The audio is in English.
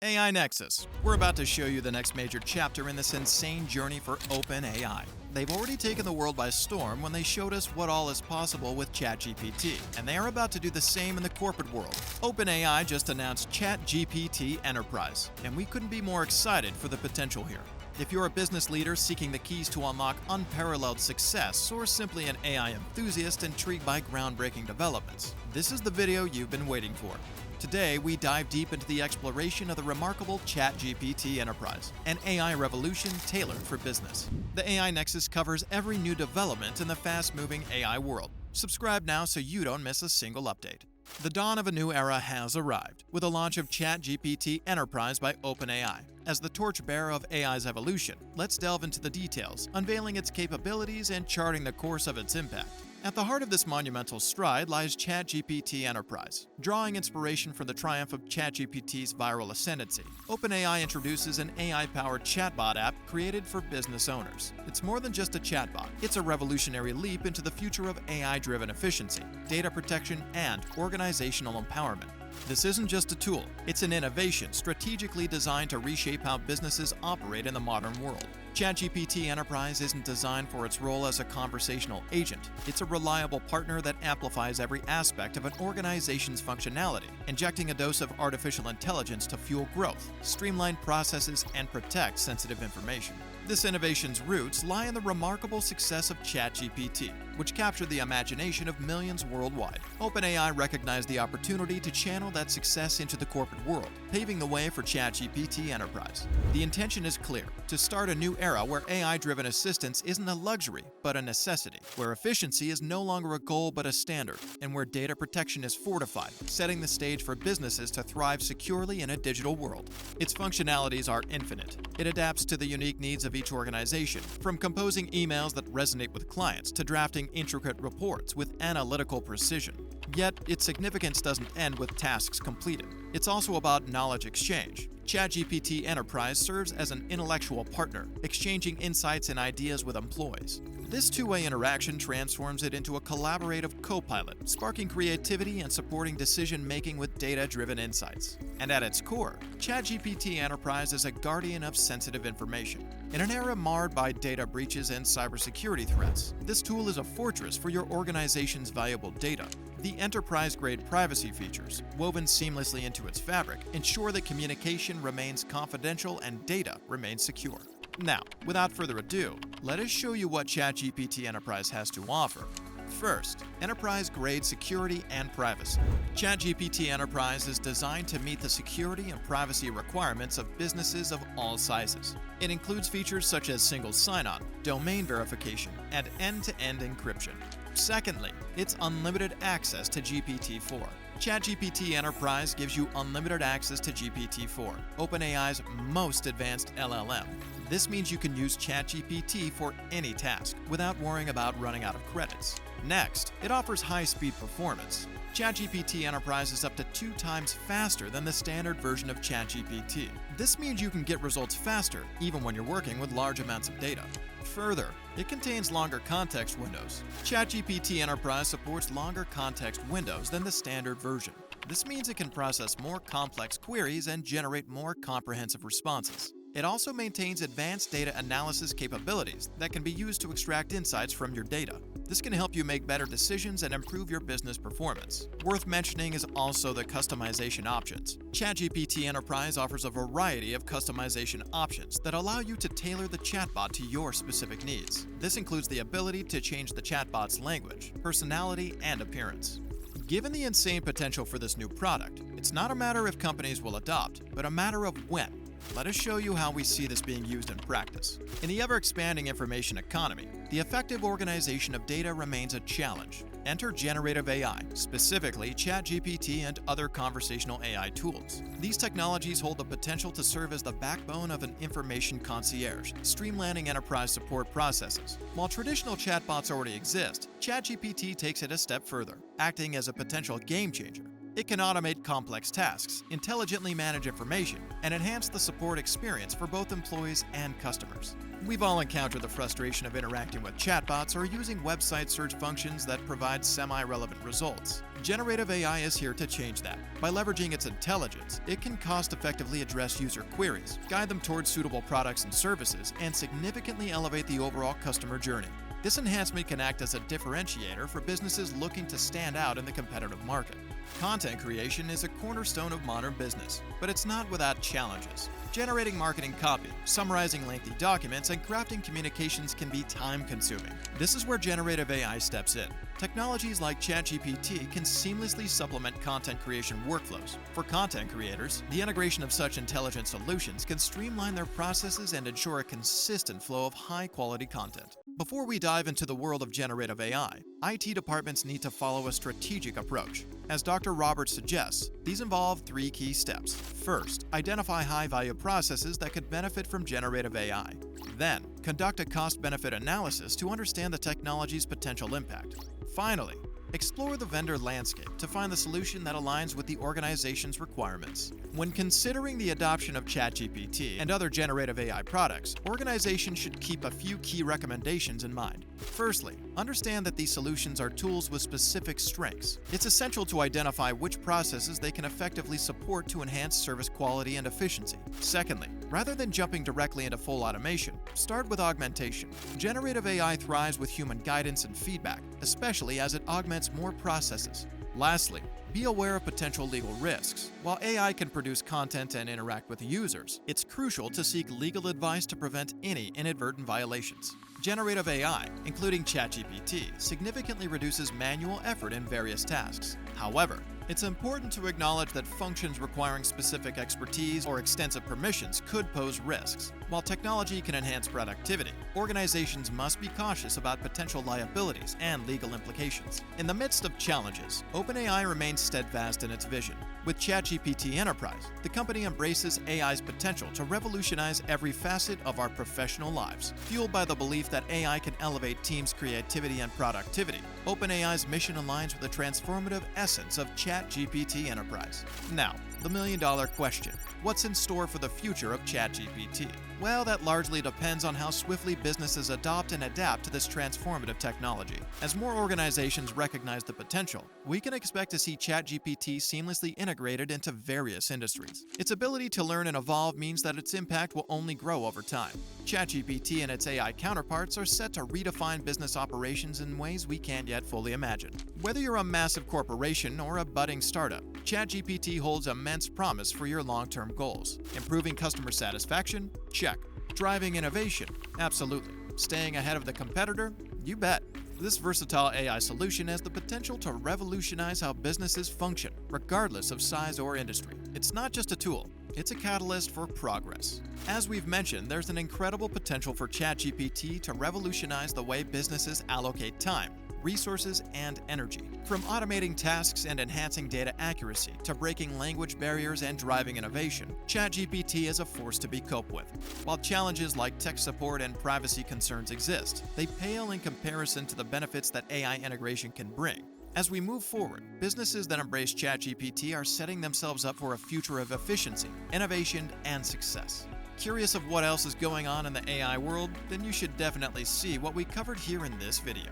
AI Nexus. We're about to show you the next major chapter in this insane journey for OpenAI. They've already taken the world by storm when they showed us what all is possible with ChatGPT, and they are about to do the same in the corporate world. OpenAI just announced ChatGPT Enterprise, and we couldn't be more excited for the potential here. If you're a business leader seeking the keys to unlock unparalleled success, or simply an AI enthusiast intrigued by groundbreaking developments, this is the video you've been waiting for. Today, we dive deep into the exploration of the remarkable ChatGPT Enterprise, an AI revolution tailored for business. The AI Nexus covers every new development in the fast-moving AI world. Subscribe now so you don't miss a single update. The dawn of a new era has arrived, with the launch of ChatGPT Enterprise by OpenAI. As the torchbearer of AI's evolution, let's delve into the details, unveiling its capabilities and charting the course of its impact. At the heart of this monumental stride lies ChatGPT Enterprise. Drawing inspiration from the triumph of ChatGPT's viral ascendancy, OpenAI introduces an AI-powered chatbot app created for business owners. It's more than just a chatbot. It's a revolutionary leap into the future of AI-driven efficiency, data protection, and organizational empowerment. This isn't just a tool, it's an innovation strategically designed to reshape how businesses operate in the modern world. ChatGPT Enterprise isn't designed for its role as a conversational agent. It's a reliable partner that amplifies every aspect of an organization's functionality, injecting a dose of artificial intelligence to fuel growth, streamline processes, and protect sensitive information. This innovation's roots lie in the remarkable success of ChatGPT, which captured the imagination of millions worldwide. OpenAI recognized the opportunity to channel that success into the corporate world, paving the way for ChatGPT Enterprise. The intention is clear: to start a new era where AI-driven assistance isn't a luxury, but a necessity, where efficiency is no longer a goal but a standard, and where data protection is fortified, setting the stage for businesses to thrive securely in a digital world. Its functionalities are infinite. It adapts to the unique needs of each organization, from composing emails that resonate with clients to drafting intricate reports with analytical precision. Yet, its significance doesn't end with tasks completed. It's also about knowledge exchange. ChatGPT Enterprise serves as an intellectual partner, exchanging insights and ideas with employees. This two-way interaction transforms it into a collaborative co-pilot, sparking creativity and supporting decision-making with data-driven insights. And at its core, ChatGPT Enterprise is a guardian of sensitive information. In an era marred by data breaches and cybersecurity threats, this tool is a fortress for your organization's valuable data. The enterprise-grade privacy features, woven seamlessly into its fabric, ensure that communication remains confidential and data remains secure. Now, without further ado, let us show you what ChatGPT Enterprise has to offer. First, enterprise-grade security and privacy. ChatGPT Enterprise is designed to meet the security and privacy requirements of businesses of all sizes. It includes features such as single sign-on, domain verification, and end-to-end encryption. Secondly, it's unlimited access to GPT-4. ChatGPT Enterprise gives you unlimited access to GPT-4, OpenAI's most advanced LLM. This means you can use ChatGPT for any task without worrying about running out of credits. Next, it offers high-speed performance. ChatGPT Enterprise is up to 2 times faster than the standard version of ChatGPT. This means you can get results faster, even when you're working with large amounts of data. Further, it contains longer context windows. ChatGPT Enterprise supports longer context windows than the standard version. This means it can process more complex queries and generate more comprehensive responses. It also maintains advanced data analysis capabilities that can be used to extract insights from your data. This can help you make better decisions and improve your business performance. Worth mentioning is also the customization options. ChatGPT Enterprise offers a variety of customization options that allow you to tailor the chatbot to your specific needs. This includes the ability to change the chatbot's language, personality, and appearance. Given the insane potential for this new product, it's not a matter if companies will adopt, but a matter of when. Let us show you how we see this being used in practice. In the ever-expanding information economy, the effective organization of data remains a challenge. Enter generative AI, specifically ChatGPT and other conversational AI tools. These technologies hold the potential to serve as the backbone of an information concierge, streamlining enterprise support processes. While traditional chatbots already exist, ChatGPT takes it a step further, acting as a potential game changer. It can automate complex tasks, intelligently manage information, and enhance the support experience for both employees and customers. We've all encountered the frustration of interacting with chatbots or using website search functions that provide semi-relevant results. Generative AI is here to change that. By leveraging its intelligence, it can cost-effectively address user queries, guide them towards suitable products and services, and significantly elevate the overall customer journey. This enhancement can act as a differentiator for businesses looking to stand out in the competitive market. Content creation is a cornerstone of modern business, but it's not without challenges. Generating marketing copy, summarizing lengthy documents, and crafting communications can be time-consuming. This is where generative AI steps in. Technologies like ChatGPT can seamlessly supplement content creation workflows. For content creators, the integration of such intelligent solutions can streamline their processes and ensure a consistent flow of high-quality content. Before we dive into the world of generative AI, IT departments need to follow a strategic approach. As Dr. Roberts suggests, these involve 3 key steps. First, identify high-value processes that could benefit from generative AI. Then, conduct a cost-benefit analysis to understand the technology's potential impact. Finally, explore the vendor landscape to find the solution that aligns with the organization's requirements. When considering the adoption of ChatGPT and other generative AI products, organizations should keep a few key recommendations in mind. Firstly, understand that these solutions are tools with specific strengths. It's essential to identify which processes they can effectively support to enhance service quality and efficiency. Secondly, rather than jumping directly into full automation, start with augmentation. Generative AI thrives with human guidance and feedback, especially as it augments more processes. Lastly, be aware of potential legal risks. While AI can produce content and interact with users, it's crucial to seek legal advice to prevent any inadvertent violations. Generative AI, including ChatGPT, significantly reduces manual effort in various tasks. However, it's important to acknowledge that functions requiring specific expertise or extensive permissions could pose risks. While technology can enhance productivity, organizations must be cautious about potential liabilities and legal implications. In the midst of challenges, OpenAI remains steadfast in its vision. With ChatGPT Enterprise, the company embraces AI's potential to revolutionize every facet of our professional lives. Fueled by the belief that AI can elevate teams' creativity and productivity, OpenAI's mission aligns with the transformative essence of ChatGPT Enterprise. Now, the million-dollar question: what's in store for the future of ChatGPT? Well, that largely depends on how swiftly businesses adopt and adapt to this transformative technology. As more organizations recognize the potential, we can expect to see ChatGPT seamlessly integrated into various industries. Its ability to learn and evolve means that its impact will only grow over time. ChatGPT and its AI counterparts are set to redefine business operations in ways we can't yet fully imagine. Whether you're a massive corporation or a budding startup, ChatGPT holds immense promise for your long-term goals. Improving customer satisfaction? Check. Driving innovation? Absolutely. Staying ahead of the competitor? You bet. This versatile AI solution has the potential to revolutionize how businesses function, regardless of size or industry. It's not just a tool, it's a catalyst for progress. As we've mentioned, there's an incredible potential for ChatGPT to revolutionize the way businesses allocate time, resources, and energy. From automating tasks and enhancing data accuracy to breaking language barriers and driving innovation, ChatGPT is a force to be coped with. While challenges like tech support and privacy concerns exist, they pale in comparison to the benefits that AI integration can bring. As we move forward, businesses that embrace ChatGPT are setting themselves up for a future of efficiency, innovation, and success. Curious of what else is going on in the AI world? Then you should definitely see what we covered here in this video.